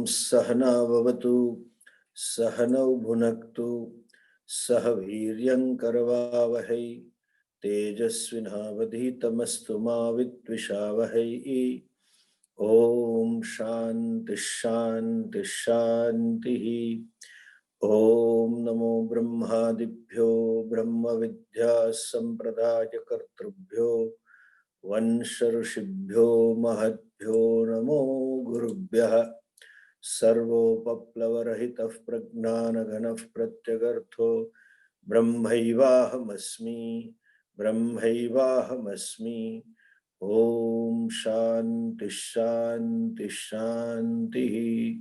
Sahana Vavatu Sahanau Bhunaktu Sahaviryam Karavavahai Tejasvinavadhitamastu ma Vidvishavahai. Om Shanti Shanti Shanti. Om Namo Brahmadibhyo Brahma Vidya Sampradaya Kartrubhyo Vansharushibhyo Mahadbhyo Namo Gurubhyah. Sarvopaplavarahitah Pragnanaganah Pratyagartho Brahmaivahamasmi Brahmaivahamasmi. Om Shanti Shanti Shanti.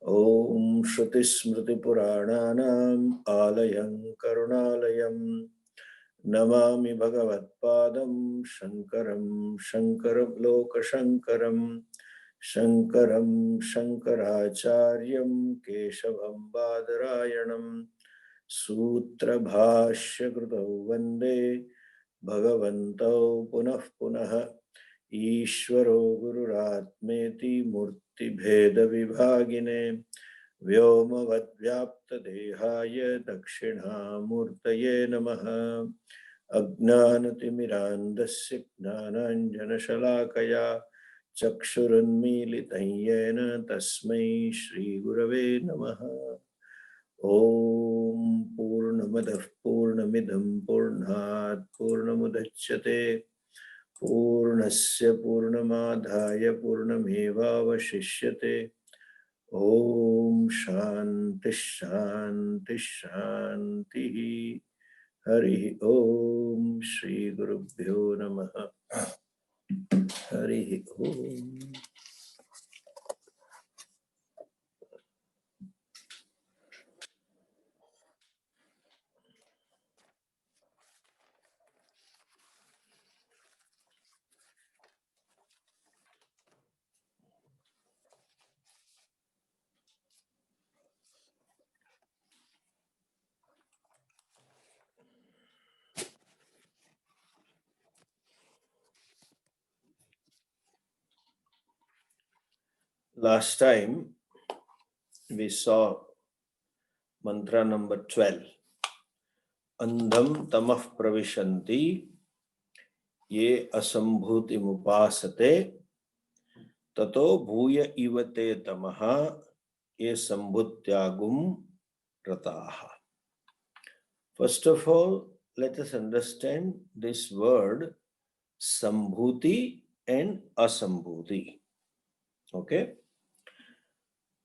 Om Shruti Smriti Purananam Alayam Karunalayam Namami Bhagavat Padam Shankaram Shankaram Loka Shankaram Shankaram Shankaracharyam Keshavam Badarayanam Sutra Bhashya Krutau Vande Bhagavantau Punah Punah Ishvaro Gururatmeti Murti Bheda Vibhagine Vyoma Vadvyapta Dehaya Dakshina Murtaye Namaha. Ajnanatimirandasya Jnananjana Shalakaya Chakshurunmilitayena Tasmai Shri Gurave Namaha. Om Purnamadah Purnamidam Purnat Purnamudachyate Purnasya Purnamadhaya Purnamevavashishyate. Om Shanti Shanti Shanti. Hari Om Shri Gurubhyo Namaha. Hari Om. Last time we saw mantra number 12. Andham tamah pravishanti ye asambhuti mupasate tato bhuya ivate tamaha ye sambhutyagum rataha. First of all, let us understand this word sambhuti and asambhuti. Okay?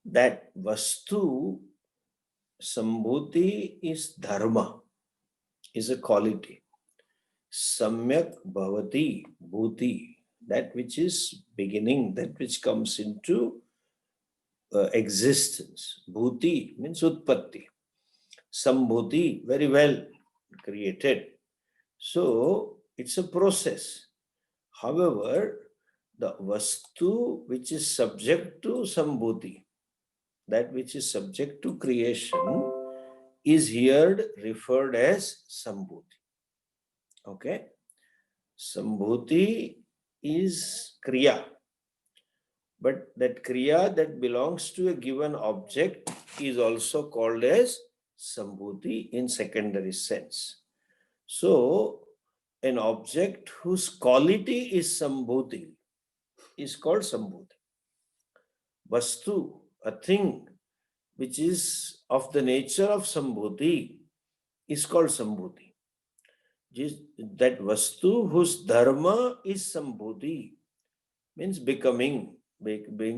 That vastu, sambhuti is dharma, is a quality. Samyak bhavati bhuti, that which is beginning, that which comes into existence. Bhuti means utpatti. Sambhuti, very well created. So it's a process. However, the vastu which is subject to sambhuti, that which is subject to creation, is here referred as sambhuti. Okay? Sambhuti is kriya. But that kriya that belongs to a given object is also called as sambhuti in secondary sense. So, an object whose quality is sambhuti is called sambhuti. Vastu, a thing which is of the nature of sambhuti, is called sambhuti. That vastu whose dharma is sambhuti, means becoming,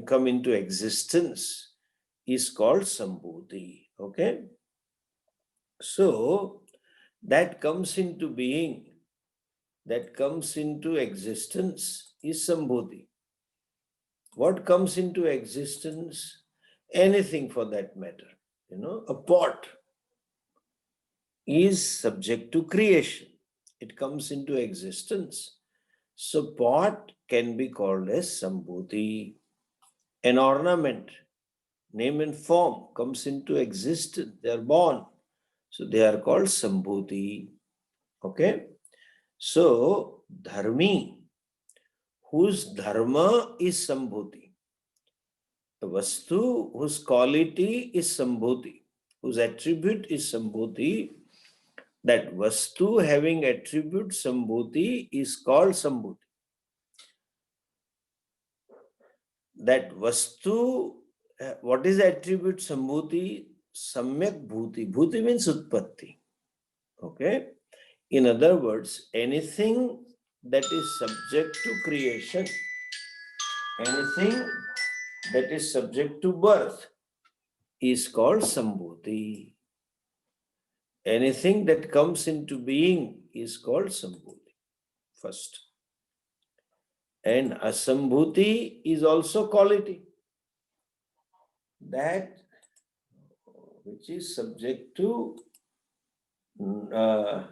come into existence, is called sambhuti. Okay? So, that comes into being, that comes into existence is sambhuti. What comes into existence? Anything for that matter. A pot is subject to creation. It comes into existence. So pot can be called as sambhuti. An ornament, name and form, comes into existence. They are born. So they are called sambhuti. Okay? So dharmi, whose dharma is sambhuti. A vastu whose quality is sambhuti, whose attribute is sambhuti, that vastu having attribute sambhuti is called sambhuti. That vastu, what is the attribute sambhuti? Samyak bhuti. Bhuti means utpatti. Okay. In other words, anything that is subject to creation, anything that is subject to birth is called sambhuti. Anything that comes into being is called sambhuti. First. And asambhuti is also quality. That which is subject to and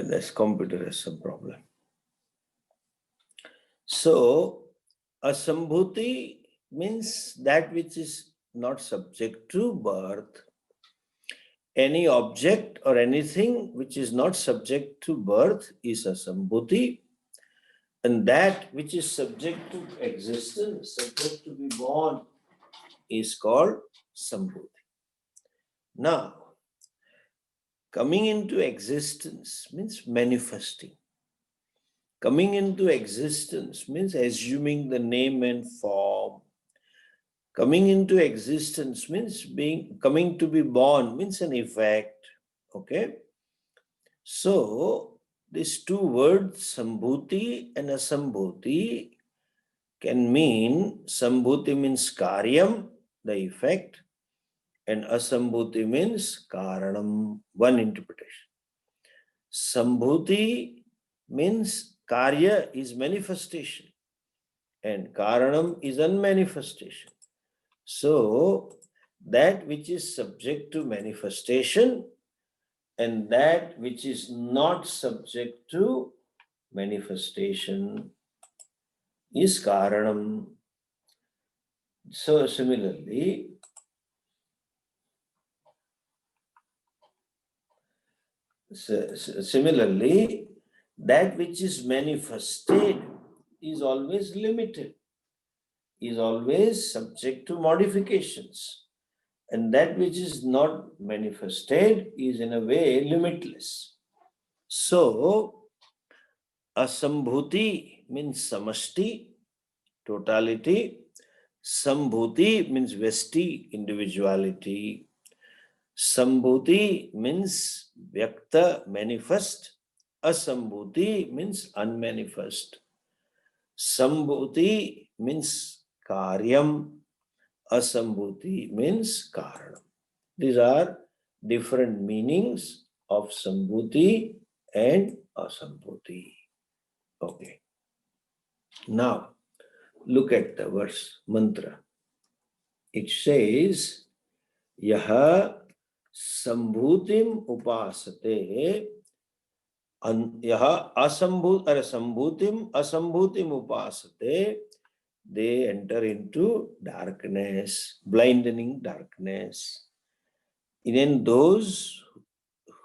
this computer has some problem. So, asambhuti means that which is not subject to birth. Any object or anything which is not subject to birth is asambhuti, and that which is subject to existence, subject to be born, is called sambhuti. Now, coming into existence means manifesting. Coming into existence means assuming the name and form. Coming into existence means coming to be born means an effect. Okay. So these two words, sambhuti and asambhuti, can mean sambhuti means karyam, the effect, and asambhuti means karanam, one interpretation. Sambhuti means karya is manifestation and karanam is unmanifestation. So that which is subject to manifestation and that which is not subject to manifestation is karanam. So similarly, that which is manifested is always limited, is always subject to modifications. And that which is not manifested is in a way limitless. So, asambhuti means samashti, totality. Sambhuti means vesti, individuality. Sambhuti means vyakta, manifest. Asambhuti means unmanifest. Sambhuti means karyam. Asambhuti means karanam. These are different meanings of sambhuti and asambhuti. Okay. Now, look at the verse, mantra. It says, Yaha sambhutim upasate, yaha sambhutim upasate, they enter into darkness, blinding darkness. And then those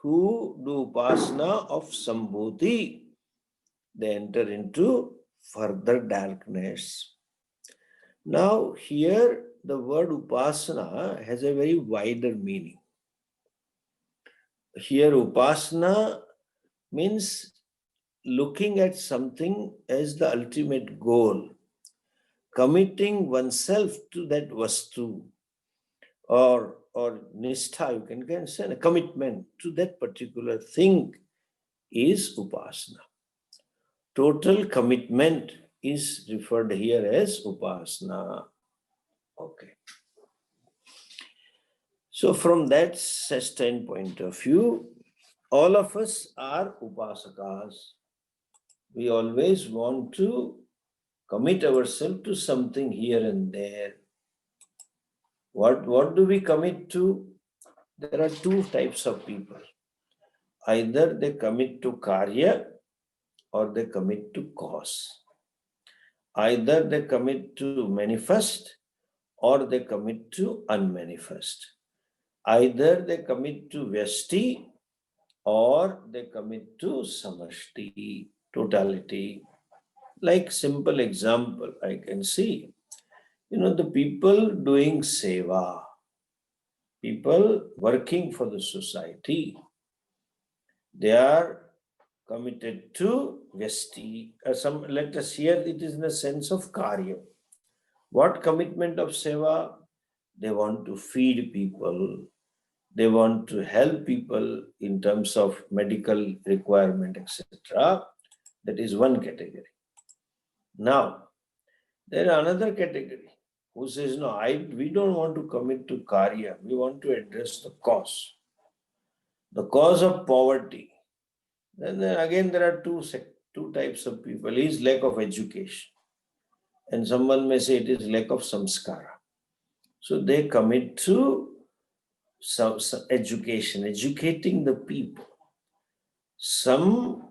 who do upasana of sambhuti, they enter into further darkness. Now here the word upasana has a very wider meaning. Here upasana means looking at something as the ultimate goal, committing oneself to that vastu, or nishtha, you can say a commitment to that particular thing is upasana. Total commitment is referred here as upasana. Okay. So from that standpoint of view, all of us are upasakas. We always want to commit ourselves to something here and there. What do we commit to? There are two types of people. Either they commit to karya or they commit to cause. Either they commit to manifest or they commit to unmanifest. Either they commit to Vyasti or they commit to Samashti, totality. Like simple example, I can see, the people doing seva, people working for the society, they are committed to Vyasti. Let us hear it is in a sense of Karya. What commitment of seva? They want to feed people, they want to help people in terms of medical requirement, etc. That is one category. Now, there is another category who says, no, we don't want to commit to Karya, we want to address the cause of poverty. Then again, there are two types of people. Is lack of education. And someone may say it is lack of samskara. So they commit to some education, educating the people. Some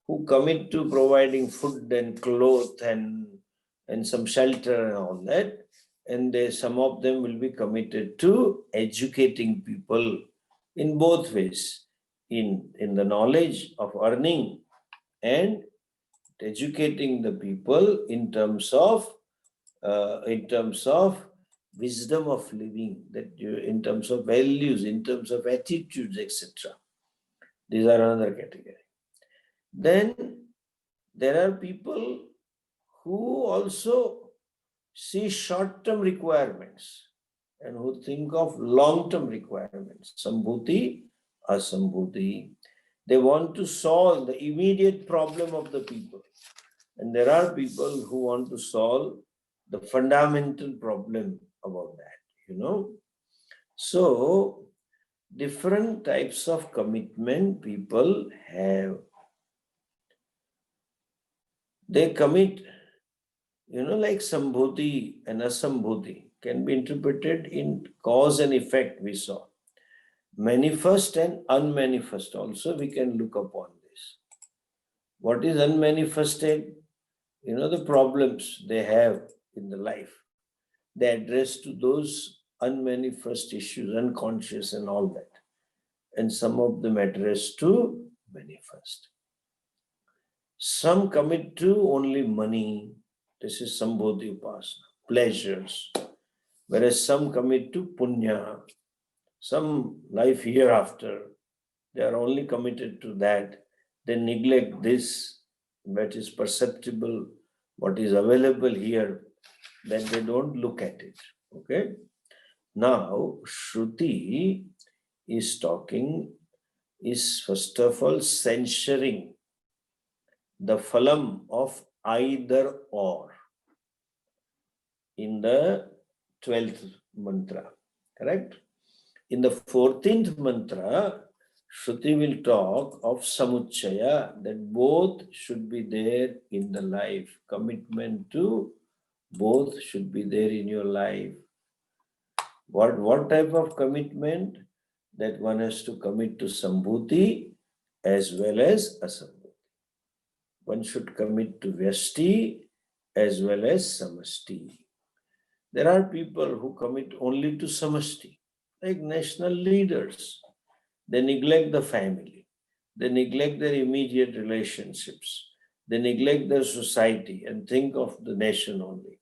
who commit to providing food and clothes and some shelter and all that, and some of them will be committed to educating people in both ways, in the knowledge of earning and educating the people in terms of wisdom of living, in terms of values, in terms of attitudes, etc. These are another category. Then there are people who also see short-term requirements and who think of long-term requirements, sambhuti, asambhuti. They want to solve the immediate problem of the people. And there are people who want to solve the fundamental problem about that, So, different types of commitment people have. They commit, like sambhuti and asambhuti can be interpreted in cause and effect, we saw. Manifest and unmanifest also we can look upon this. What is unmanifested? The problems they have in the life. They address to those unmanifest issues, unconscious and all that. And some of them address to manifest. Some commit to only money. This is sambodhi upasana, pleasures. Whereas some commit to punya, some life hereafter. They are only committed to that. They neglect this, what is perceptible, what is available here, that they don't look at it. Okay? Now, Shruti is first of all censuring the phalam of either or in the 12th mantra, correct? In the 14th mantra, Shruti will talk of samuchaya, that both should be there in the life. Commitment to both should be there in your life. What type of commitment? That one has to commit to sambhuti as well as asambhuti. One should commit to vyasti as well as samasti. There are people who commit only to samasti, like national leaders. They neglect the family. They neglect their immediate relationships. They neglect their society and think of the nation only.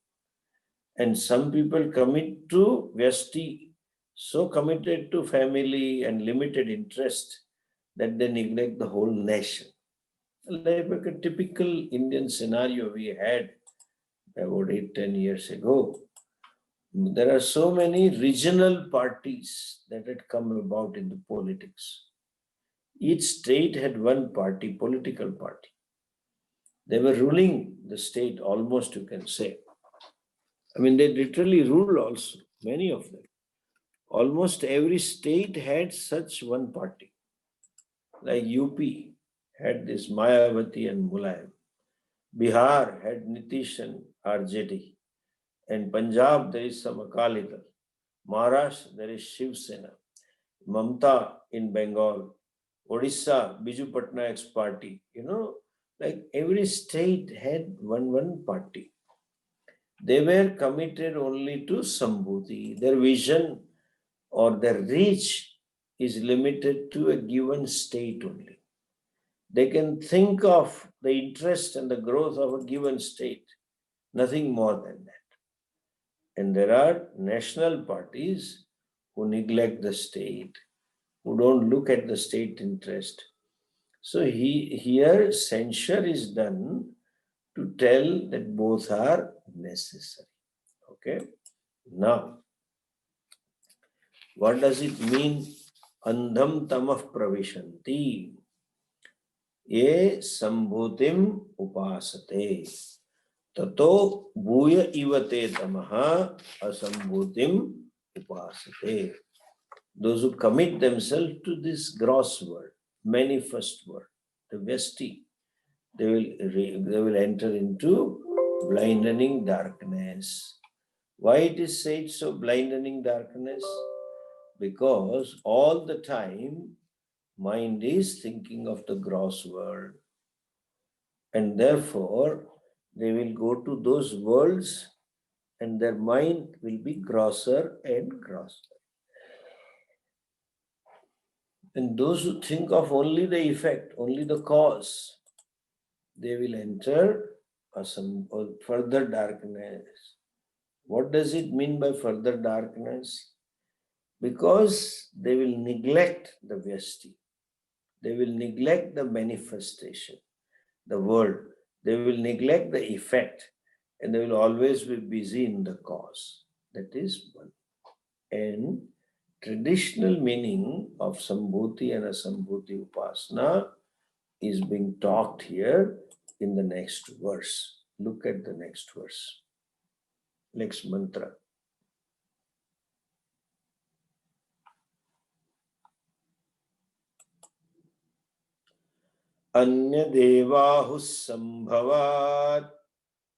And some people commit to vyasti, so committed to family and limited interest that they neglect the whole nation. Like a typical Indian scenario we had about 8-10 years ago. There are so many regional parties that had come about in the politics. Each state had one party, political party. They were ruling the state almost, you can say. I mean, they literally ruled also, many of them. Almost every state had such one party. Like UP had this Mayavati and Mulayam. Bihar had Nitish and RJD. And Punjab, there is some Akali-Dal. Maharashtra, there is Shiv Sena. Mamta in Bengal. Odisha, Biju Patnaik's party. Like every state had one party. They were committed only to Sambhuti. Their vision or their reach is limited to a given state only. They can think of the interest and the growth of a given state, nothing more than that. And there are national parties who neglect the state, who don't look at the state interest. So here censure is done to tell that both are necessary. Okay. Now, what does it mean? Andham tamah pravishanti. Ye sambhutim upasate. Tato bhuya ivate tamaha asambhutim upasate. Those who commit themselves to this gross world, manifest world, the Vesti, they will enter into blinding darkness. Why it is said so, blinding darkness? Because all the time mind is thinking of the gross world, and therefore they will go to those worlds and their mind will be grosser and grosser. And those who think of only the effect, only the cause, they will enter some further darkness. What does it mean by further darkness? Because they will neglect the Vyasti. They will neglect the manifestation, the world. They will neglect the effect, and they will always be busy in the cause. That is one. And traditional meaning of Sambhuti and Asambhuti Upasana is being talked here in the next verse. Look at the next verse. Next mantra. Anyadevahu sambhavat,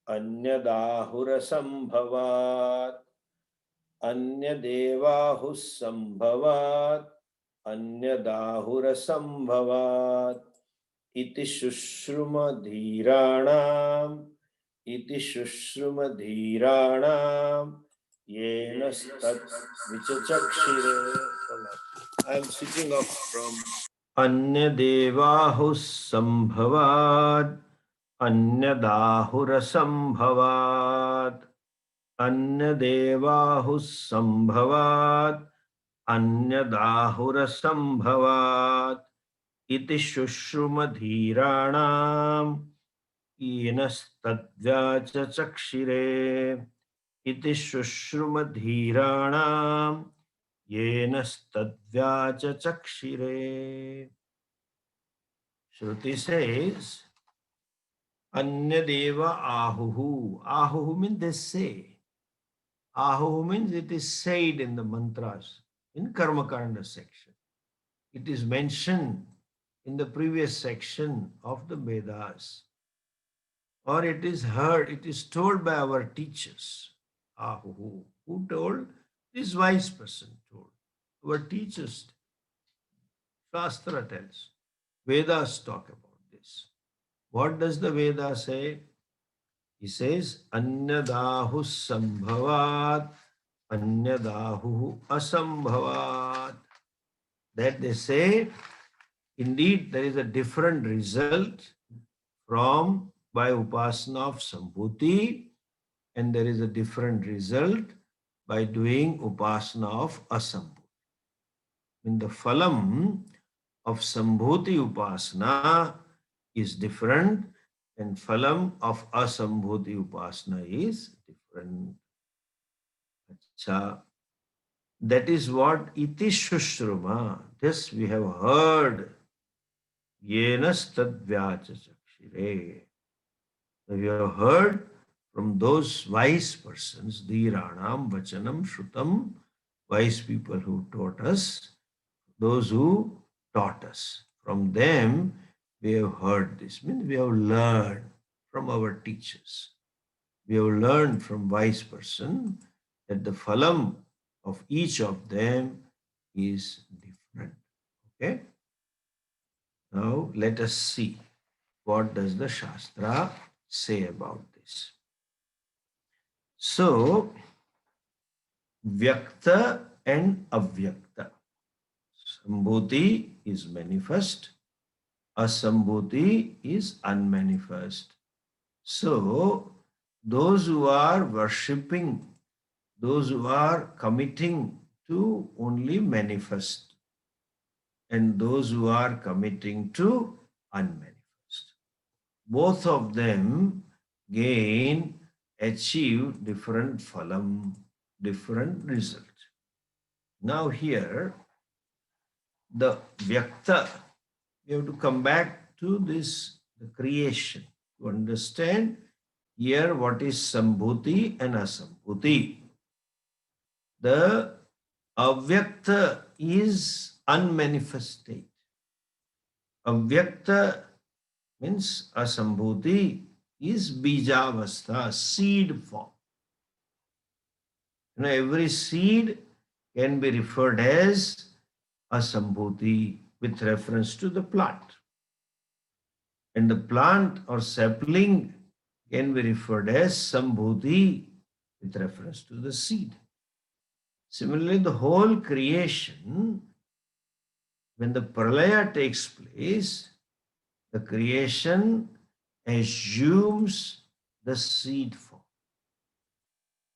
anyadahura sambhavat, अन्यदेवाहुः सम्भवात् अन्यदाहुरसम्भवात् इति शुश्रुमधीराणाम् येन तत् विचचक्षिरे. I am switching off from अन्यदेवाहुः सम्भवात् अन्यदाहुरसम्भवात् अन्यदेवाहुः सम्भवात् अन्यदाहुरसम्भवात् इति शुश्रुमधीराणाम् येनस्तद्व्याचचक्षिरे. इति शुश्रुमधीराणाम् येनस्तद्व्याचचक्षिरे. Shruti says, Anyadeva ahuhu. Ahuhu means they say. Ahu means it is said in the mantras, in Karmakanda section. It is mentioned in the previous section of the Vedas. Or it is heard, it is told by our teachers. Ahu. Who told? This wise person told. Our teachers, Shastra tells. Vedas talk about this. What does the Veda say? He says, Anyadahu sambhavat, Anyadahu asambhavat. That they say, indeed, there is a different result from by upasana of Sambhuti, and there is a different result by doing upasana of Asambhuti. In the phalam of Sambhuti upasana is different, and phalam of Asambhuti upasana is different. Achha. That is what iti shushruma. This we have heard. Yenas tadvyacha chakshire. We have heard from those wise persons, Dhiranam, Vachanam, Shrutam, wise people who taught us, those who taught us. From them, we have heard this. Means we have learned from our teachers. We have learned from wise person that the phalam of each of them is different. Okay? Now let us see what does the Shastra say about this. So, Vyakta and Avyakta. Sambhuti is manifest, Asambhuti is unmanifest. So, those who are worshipping, those who are committing to only manifest, and those who are committing to unmanifest, both of them gain, achieve different phalam, different result. Now, here, the Vyakta, we have to come back to this, the creation, to understand here what is Sambhuti and Asambhuti. The Avyakta is unmanifest state. Avyakta means Asambhuti is Bijavastha, seed form. Every seed can be referred as Asambhuti with reference to the plant. And the plant or sapling can be referred as Sambhuti with reference to the seed. Similarly, the whole creation, when the pralaya takes place, the creation assumes the seed form.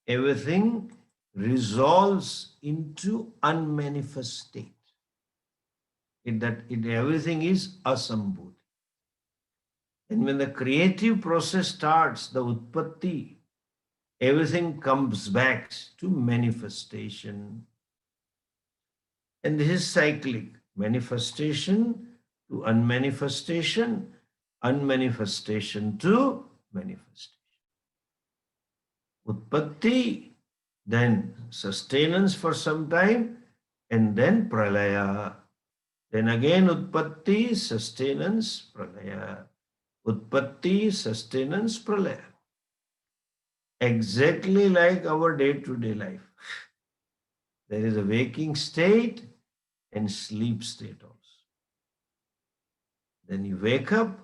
Everything resolves into unmanifest state. Everything is Asambhuti. And when the creative process starts, the Utpatti, everything comes back to manifestation. And this is cyclic. Manifestation to unmanifestation, unmanifestation to manifestation. Utpatti, then sustenance for some time, and then pralaya. Then again Utpatti, sustenance, pralaya. Utpatti, sustenance, pralaya. Exactly like our day-to-day life. There is a waking state and sleep state also. Then you wake up,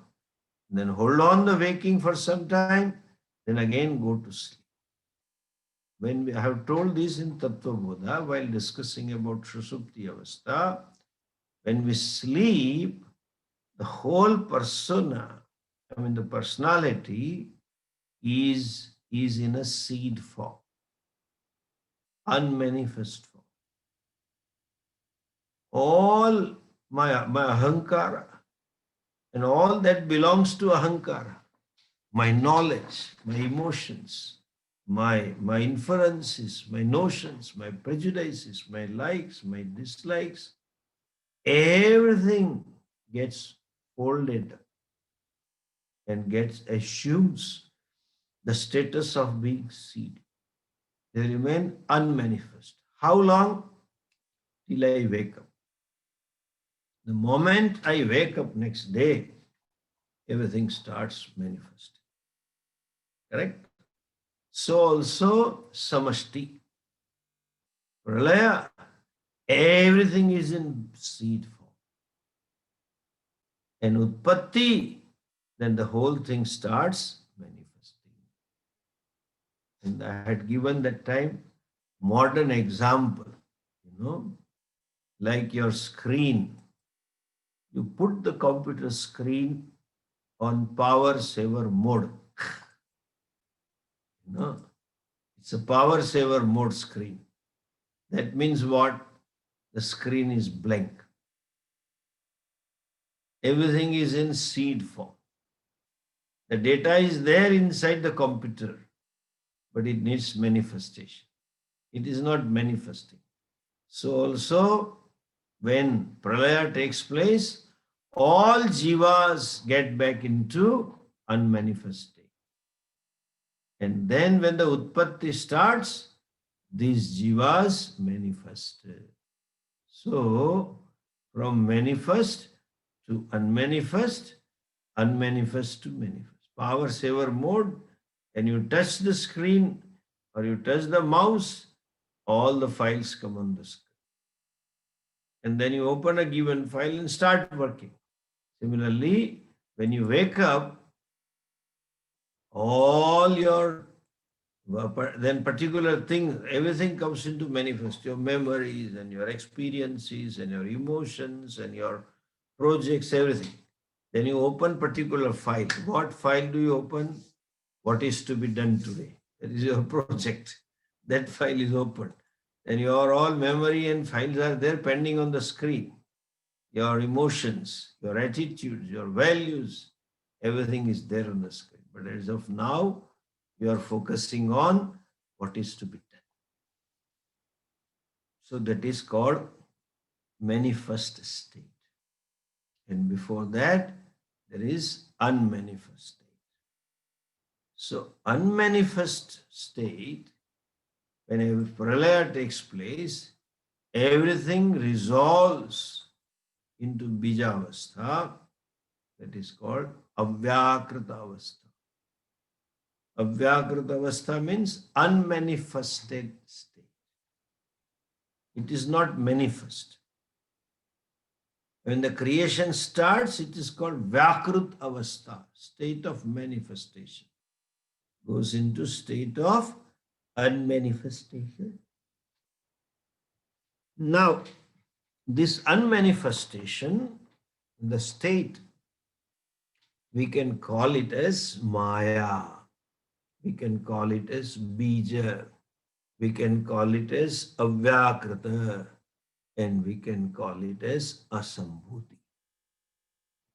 then hold on the waking for some time, then again go to sleep. I have told this in Tattva Bodha while discussing about Sushupti Avastha, when we sleep, the whole persona, the personality is in a seed form, unmanifest form. All my ahankara and all that belongs to ahankara, my knowledge, my emotions, my inferences, my notions, my prejudices, my likes, my dislikes, everything gets folded and assumes the status of being seed. They remain unmanifest. How long? Till I wake up. The moment I wake up next day, everything starts manifesting. Correct? So also samashti. Pralaya, everything is in seed form. And utpatti, then the whole thing starts manifesting. And I had given that time modern example, like your screen. You put the computer screen on power saver mode. It's a power saver mode screen. That means what? The screen is blank. Everything is in seed form. The data is there inside the computer, but it needs manifestation. It is not manifesting. So also, when pralaya takes place, all jivas get back into unmanifest state. And then when the utpatti starts, these jivas manifest. So, from manifest to unmanifest, unmanifest to manifest. Power saver mode, and you touch the screen or you touch the mouse, all the files come on the screen. And then you open a given file and start working. Similarly, when you wake up, all your then particular things, everything comes into manifest. Your memories and your experiences and your emotions and your projects, everything. Then you open particular file. What file do you open? What is to be done today? That is your project. That file is opened. Then your all memory and files are there pending on the screen. Your emotions, your attitudes, your values, everything is there on the screen. But as of now, you are focusing on what is to be done. So that is called manifest state. And before that, there is unmanifest state. So unmanifest state, when a pralaya takes place, everything resolves into bijavastha, that is called avyakrita avastha. Avyakrita avastha means unmanifested state. It is not manifest. When the creation starts, it is called Vyakrut Avastha, state of manifestation. Goes into state of unmanifestation. Now, this unmanifestation, the state, we can call it as Maya. We can call it as Bija. We can call it as Avyakrita. And we can call it as Asambhuti.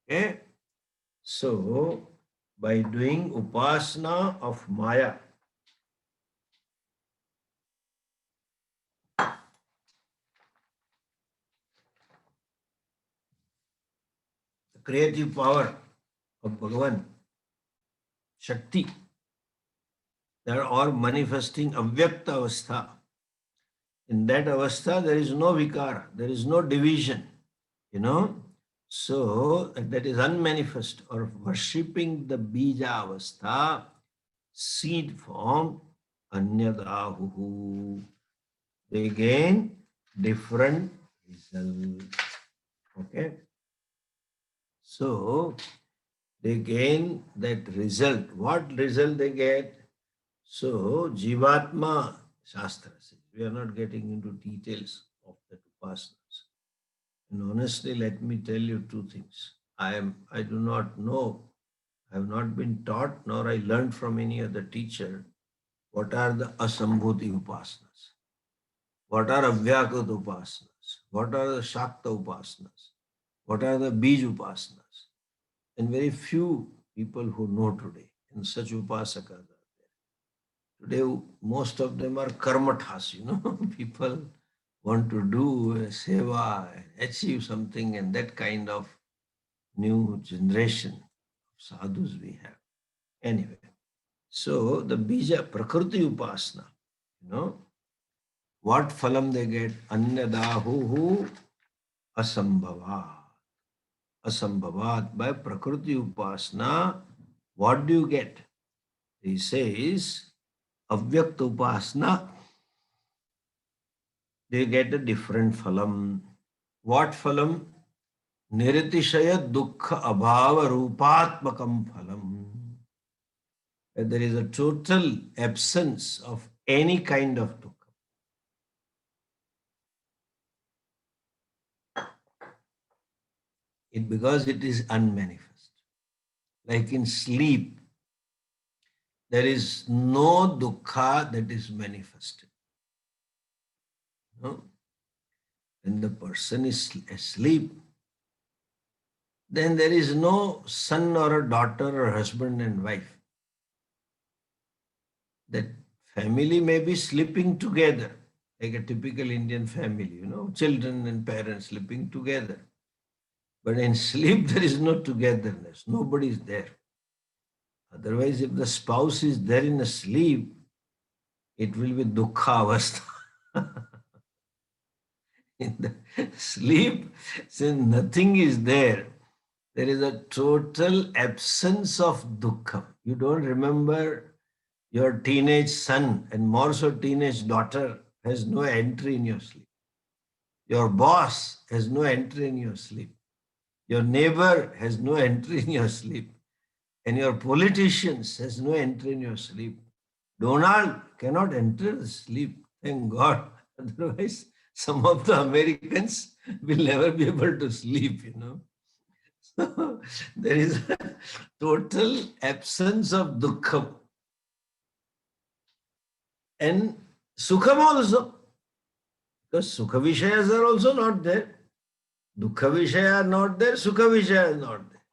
Okay? So, by doing upasana of Maya, the creative power of Bhagavan, Shakti, they are all manifesting avyakta avastha. In that avastha, there is no vikara, there is no division, you know. So, that is unmanifest or worshipping the bija avastha, seed form, anyadahuhu. They gain different results. Okay. So they gain that result. What result they get? So Jivatma Shastra says, we are not getting into details of the upasanas. And honestly, let me tell you two things. I do not know, I have not been taught, nor I learned from any other teacher, what are the asambhuti upasanas, what are avyakut upasanas, what are the shakta upasanas, what are the bij upasanas. And very few people who know today, and such upasakas are there. Today, most of them are karmathas, you know. People want to do a seva, achieve something, and that kind of new generation of sadhus we have. Anyway, so the bija, prakriti upasana, you know, what phalam they get? Anyadahuhu asambhava. Asambhavat. By prakriti upasana, what do you get? He says, avyakta upasana, they get a different phalam. What phalam? Niritishaya dukkha abhava rupatmakam phalam. There is a total absence of any kind of dukkha. Because it is unmanifest. Like in sleep, there is no dukkha that is manifested. No? When the person is asleep, then there is no son or a daughter or husband and wife. That family may be sleeping together, like a typical Indian family, you know, children and parents sleeping together. But in sleep, there is no togetherness. Nobody is there. Otherwise, if the spouse is there in a sleep, it will be dukkha avastha. In the sleep, since nothing is there, there is a total absence of dukkha. You don't remember your teenage son and more so teenage daughter has no entry in your sleep. Your boss has no entry in your sleep. Your neighbor has no entry in your sleep. And your politicians has no entry in your sleep. Donald cannot enter the sleep. Thank God. Otherwise, some of the Americans will never be able to sleep, So there is a total absence of dukkham and sukham also. Because sukha vishayas are also not there. Dukkha vishaya are not there, sukha vishaya is not there.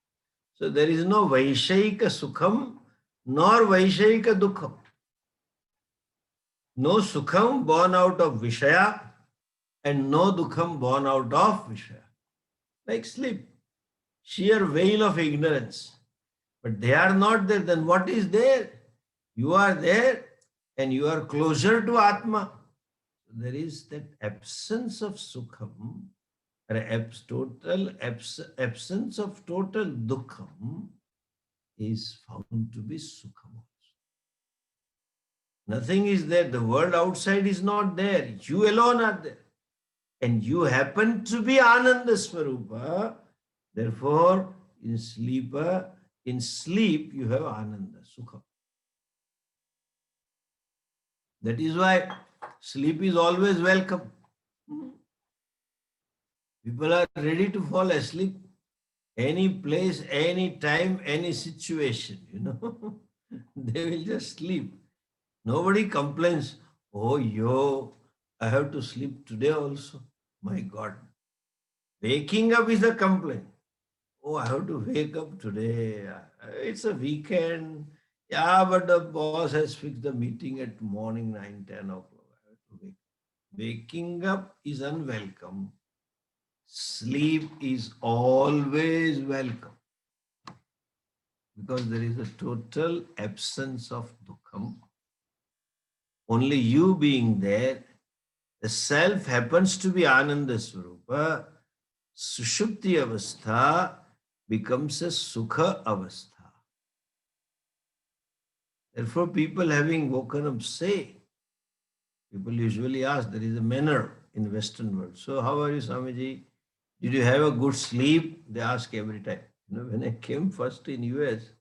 So there is no vaishayika sukham nor vaishayika dukkham. No sukham born out of vishaya and no dukkham born out of vishaya. Like sleep, sheer veil of ignorance. But they are not there. Then what is there? You are there and you are closer to Atma. There is that absence of sukham, or absence of total dukkham is found to be sukham. Nothing is there. The world outside is not there. You alone are there. And you happen to be Ananda Swarupa. Therefore, in sleep, you have Ananda, Sukha. That is why sleep is always welcome. People are ready to fall asleep any place, any time, any situation, They will just sleep. Nobody complains, oh, I have to sleep today also. My God. Waking up is a complaint. Oh, I have to wake up today. It's a weekend. Yeah, but the boss has fixed the meeting at morning 9, 10 o'clock. I have to wake. Waking up is unwelcome. Sleep is always welcome. Because there is a total absence of dukkham. Only you being there, the self happens to be Ananda Swarupa. Sushupti avastha becomes a sukha avastha. Therefore, people having woken up say, people usually ask, there is a manner in the Western world. So, how are you, Swamiji? Did you have a good sleep? They ask every time. When I came first in US,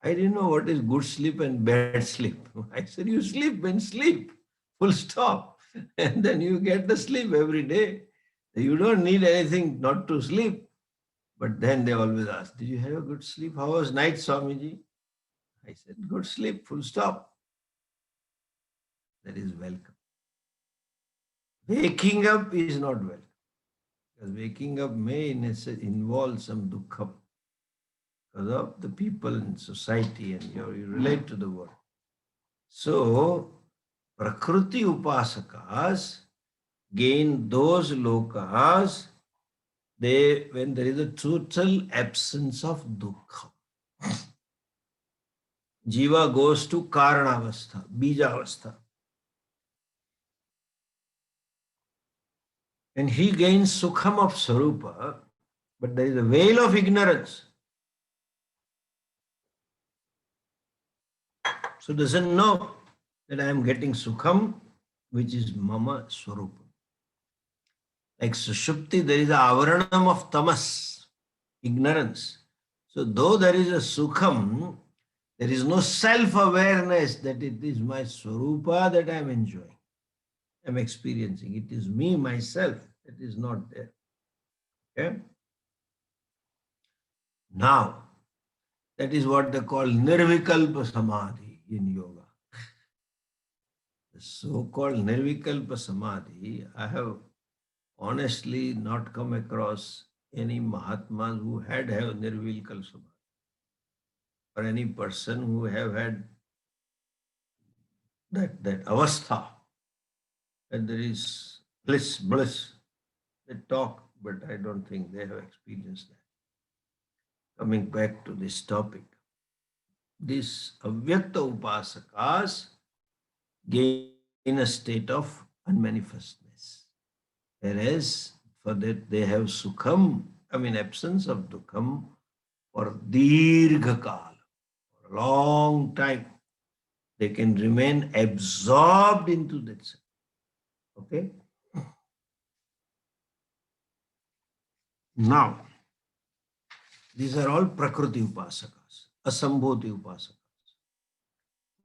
I didn't know what is good sleep and bad sleep. I said, you sleep and sleep, full stop. And then you get the sleep every day. You don't need anything not to sleep. But then they always ask, did you have a good sleep? How was night, Swamiji? I said, good sleep, full stop. That is welcome. Waking up is not welcome. Because waking up may involve some dukkha because of the people in society and you relate to the world. So, Prakriti Upasakas gain those lokas when there is a total absence of dukkha. Jiva goes to Karanavastha, Bijavastha. And he gains Sukham of Sarupa, but there is a veil of ignorance. So doesn't know that I am getting Sukham, which is Mama Swarupa. Like Sushupti, there is a avaranam of tamas, ignorance. So though there is a Sukham, there is no self-awareness that it is my Swarupa that I am enjoying. I am experiencing. It is me, myself, that is not there. Okay? Now, that is what they call Nirvikalpa Samadhi in yoga. The so-called Nirvikalpa Samadhi, I have honestly not come across any Mahatmas who had Nirvikalpa Samadhi or any person who have had that avastha, and there is bliss. They talk, but I don't think they have experienced that. Coming back to this topic, these avyakta upasakas gain a state of unmanifestness. Whereas for that they have sukham, absence of dukham for dirghakal, for a long time. They can remain absorbed into that. Okay? Now, these are all Prakriti Upasakas, Asambhoti Upasakas.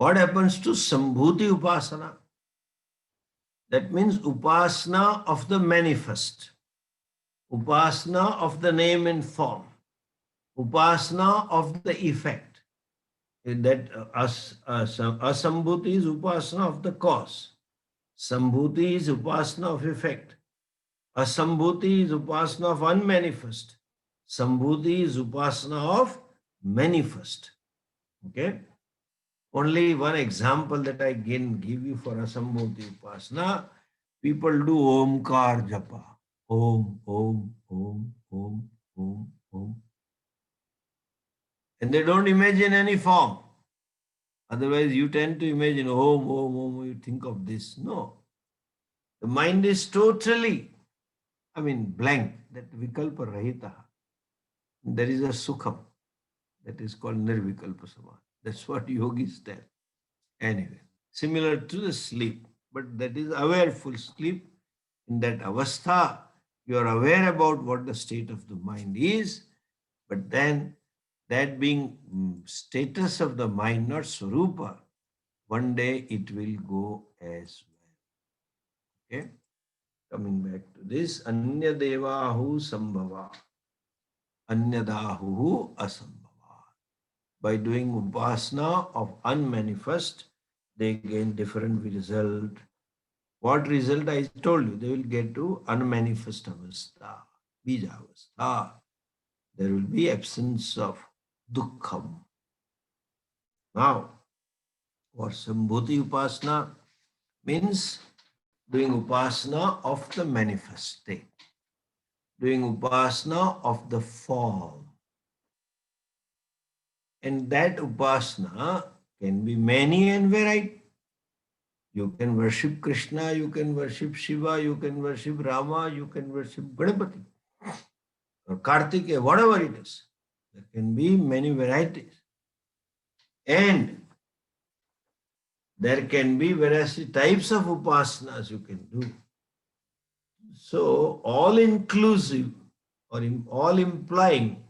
What happens to Sambhuti Upasana? That means Upasana of the manifest, Upasana of the name and form, Upasana of the effect. That Asambhuti is Upasana of the cause. Sambhuti is Upasana of effect. Asambhuti is Upasana of unmanifest. Sambhuti is Upasana of manifest. Okay? Only one example that I can give you for Asambhuti Upasana. People do Omkar Japa. Om, Om, Om, Om, Om, Om. And they don't imagine any form. Otherwise, you tend to imagine Om, Om, Om, you think of this. No. The mind is totally, blank, that Vikalpa Rahita. There is a Sukham that is called Nirvikalpa Samadhi. That's what yogis tell. Anyway, similar to the sleep, but that is awareful sleep. In that avastha, you are aware about what the state of the mind is, but then that being status of the mind, not Swarupa, one day it will go as well. Okay? Coming back to this, Anya Devahu Sambhava, Anyadahu Asambhava. By doing upasana of unmanifest, they gain different result. What result I told you? They will get to unmanifest avastha, bija avastha. There will be absence of dukkham. Now, what Sambhuti Upasana means? Doing Upasana of the manifest state, doing Upasana of the form. And that Upasana can be many and varied. You can worship Krishna, you can worship Shiva, you can worship Rama, you can worship Ganapati or Kartikeya, whatever it is. There can be many varieties. And there can be various types of upasanas you can do. So, all inclusive or all implying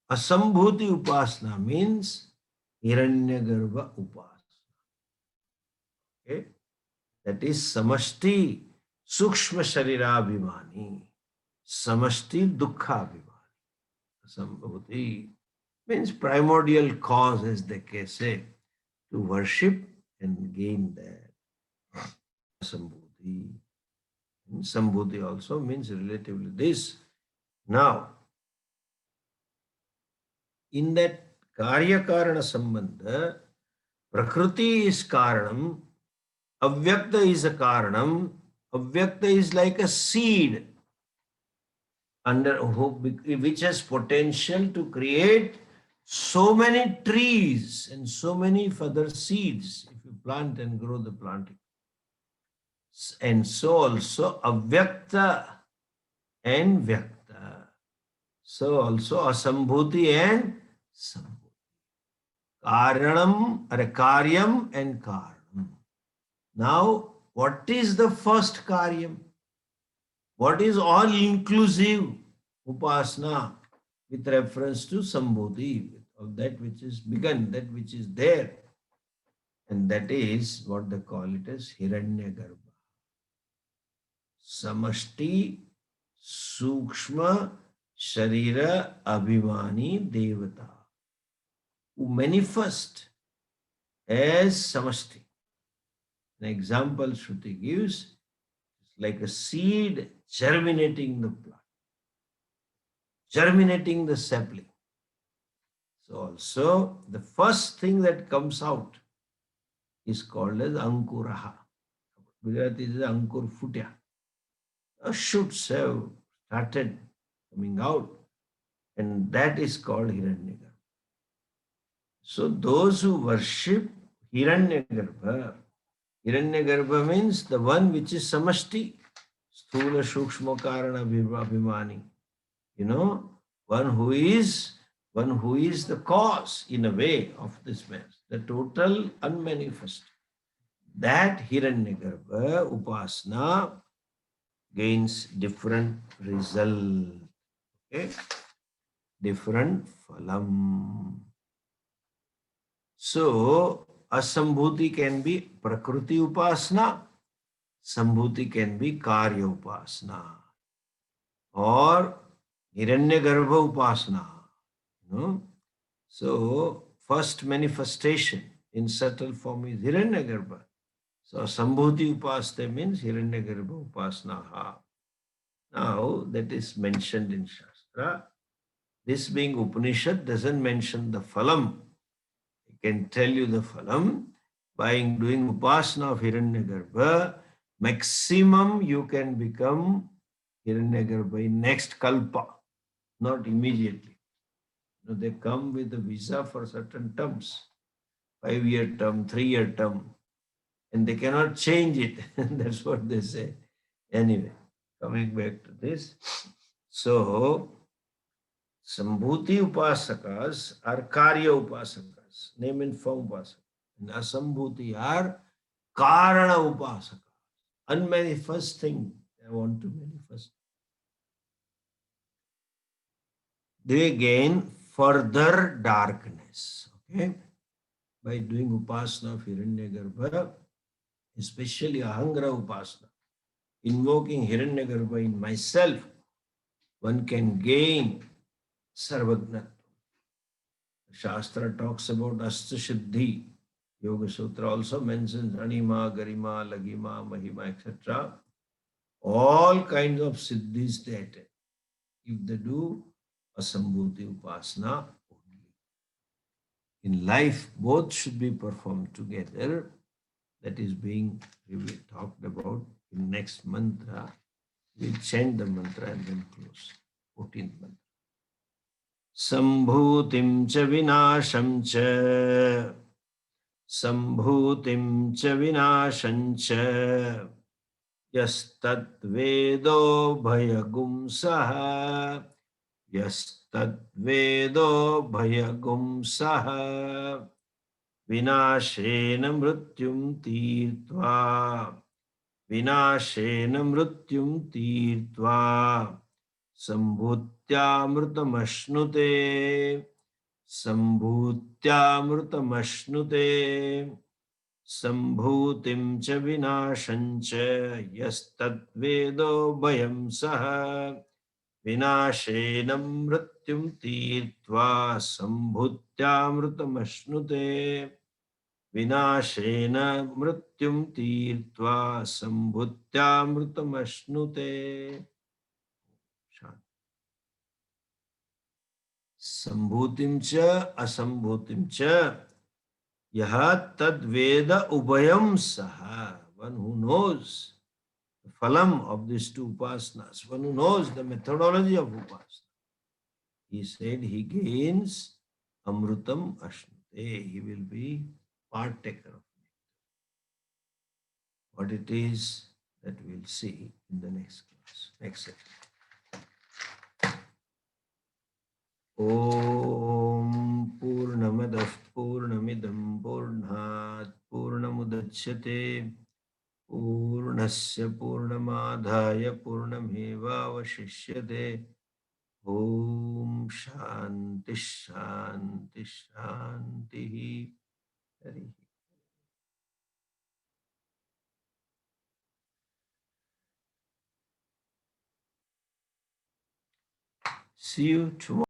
Asambhuti Upasana means Hiranyagarbha Upasana. Okay? That is Samashti Sukshma Sharira Abhimani. Samashti Dukkha Abhimani. Asambhuti means primordial cause, as they can say, to worship and gain that. Sambhuti. Sambhuti also means relatively this. Now, in that Karya Karana Sambandha, Prakriti is Karanam, Avyakta is a Karanam, Avyakta is like a seed under which has potential to create so many trees and so many further seeds if you plant and grow the planting. And so also Avyakta and Vyakta. So also Asambhuti and Sambhuti. Karanam or Karyam and Karanam. Now, what is the first Karyam? What is all-inclusive Upasana with reference to Sambhuti, of that which is begun, that which is there? And that is what they call it as Hiranyagarbha. Samashti Sukshma Sharira Abhimani Devata, who manifest as Samashti. An example Shruti gives, like a seed germinating the plant, germinating the sapling. So also the first thing that comes out is called as Ankuraha. Gujarati is Ankur Futya. Shoots have started coming out, and that is called Hiranyagarbha. So those who worship Hiranyagarbha, Hiranyagarbha means the one which is Samashti, Sthula Shukshma Karana Abhimani. One who is the cause in a way of this mass, the total unmanifest. That Hiranyagarbha Upasana gains different result. Okay? Different phalam. So, asambhuti can be prakriti upasana, sambhuti can be karya upasana, or hiranyagarbha upasana. You know? So, first manifestation in subtle form is hiranyagarbha. So, sambhuti upasana means hiranyagarbha upasana. Now, that is mentioned in Shastra. This being Upanishad doesn't mention the phalam. I can tell you the phalam. By doing upasana of Hiranyagarbha, maximum you can become Hiranyagarbha in next kalpa, not immediately. You know, they come with a visa for certain terms, 5-year term, 3-year term, and they cannot change it. That's what they say. Anyway, coming back to this. So, Sambhuti upasakas are karya upasakas, name and form upasakas. And asambhuti are karana upasakas, unmanifest thing they want to manifest. They gain further darkness. Okay, by doing upasana of Hiranyagarbha, especially Ahangra upasana, invoking Hiranyagarbha in myself, one can gain Sarvajnatva. Shastra talks about Asta Siddhi. Yoga Sutra also mentions Anima, Garima, Lagima, Mahima, etc. All kinds of siddhis they attain if they do Asambhuti Upasana only. In life, both should be performed together. That is being talked about in next mantra. We'll chant the mantra and then close. 14th mantra. Sambhutim cha vinasham cha Sambhutim cha vinasham cha Yastadvedo bhayagum saha Yastadvedo bhayagum saha Vinashena mrityum tirtva Vinashena mrityum tirtva Sambhutyamrutamashnute Sambhutyamrutamashnute Sambhutim cha vinasham cha yastadvedo bhayam saha vinashena mrityum tirtva sambhutyamrutamashnute vinashena mrityum tirtva sambhutyamrutamashnute. Sambhutim cha asambhutim cha Yaha tad veda ubhayam saha. One who knows the phalam of these two upasanas, one who knows the methodology of upasana. He said he gains amrutam ashnute. He will be partaker of it. What it is, that we'll see in the next class, next section. Om Purnamadah Purnamidam Purnat Purnamudachyate Purnasya Purnamadhaya Purnamevavashishyate. Om Shanti Shanti Shanti. See you tomorrow.